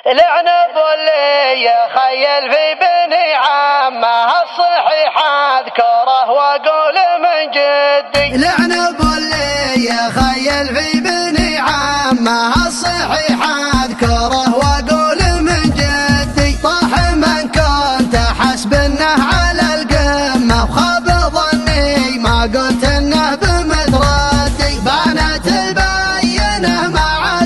لعنب اللي خيل في بني عمه الصحيح اذكره واقول من جدي. لعنب اللي خيل في بني عمه الصحيح اذكره واقول من جدي. طاح من كنت حسب انه على القمه وخاب ظني ما قلت انه بمدردي. بانت البينه مع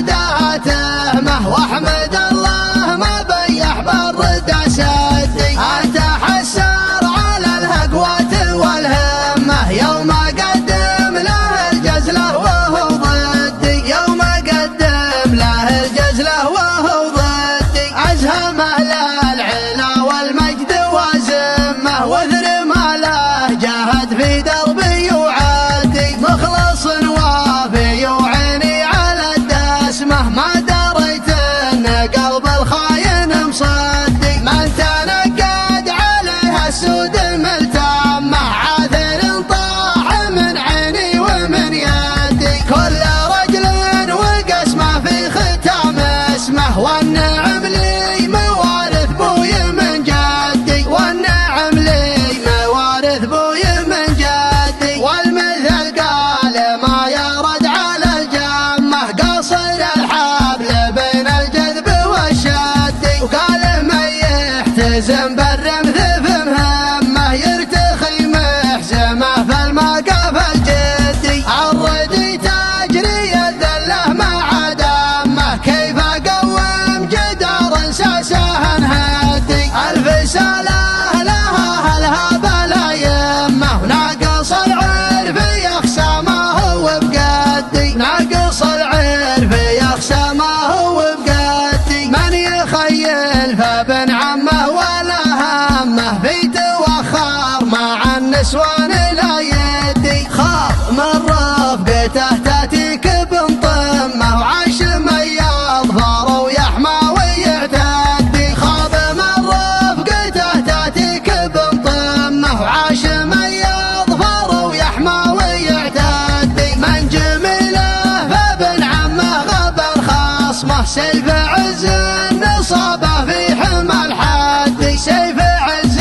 تهمه واحمد الله ما بيح بالرد سدي. اتحسر على الهقوة والهمه يوم اقدم له الجزله وهو ضدي. يوم اقدم له الجزله وهو ضدي. ازهمه للعلا والمجد وزمه وذر ما له جاهد في دربي وعادي. مخلص وافي وعيني على الدسمه ما دريت ان قلب الخاين مصدي. من تنقد عليها السود ملتمه عاثر طاح من عيني ومن يدي. كل رجل وقسمه في ختام اسمه والنعم لي موارث بوي من جدي. والنعم لي موارث بوي من جدي. والمثل قال ما يرد على الجمه قصر الحبل بين الجذب والشد. وقال من يحتزم بالرمث فمهمه يرتخي محزمه في الموقف الجدي. الردي تجري الذله مع دمه كيف اقوم جدار ساسه انهدي. الف ساله لها اهلها بلا يمه وناقص العرف يخشى ما هو بقدي. ناقص العرف يخشى ما هو بقدي. من يخيل فابن عمه ولا همه في توخر مع النسوان لا يدي. خاف من رفقته تاتيك بنطمه وعاش من يظفر ويحمى ويعتدي. خاف من رفقته تاتيك بنطمه وعاش من يظفر ويحمى ويعتدي. من جميله فابن عمه غبر خصمه سيف عز نصابه في حمى الحدي. سيف عز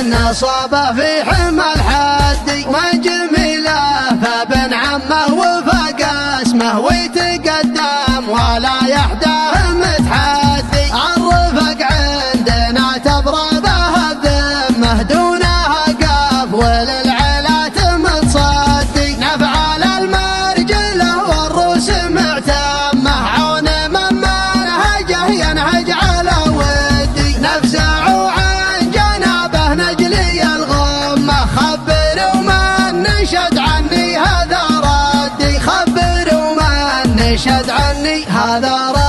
نصابه في حمى الحدي. من جميله فابن عمه وفاق اسمه ويتقدم ولا يحداه متحدي. الرفق عندنا تضربه الذمه دونها قف وللعلات متصدي. نفعل المرجله والروس معتمه عون من منهجه ينهج على ودي. نفزع عن جنابه نجلي الغمه خبر ومن نشد عني هذا ردي. خبر ومن نشد عني هذا ردي.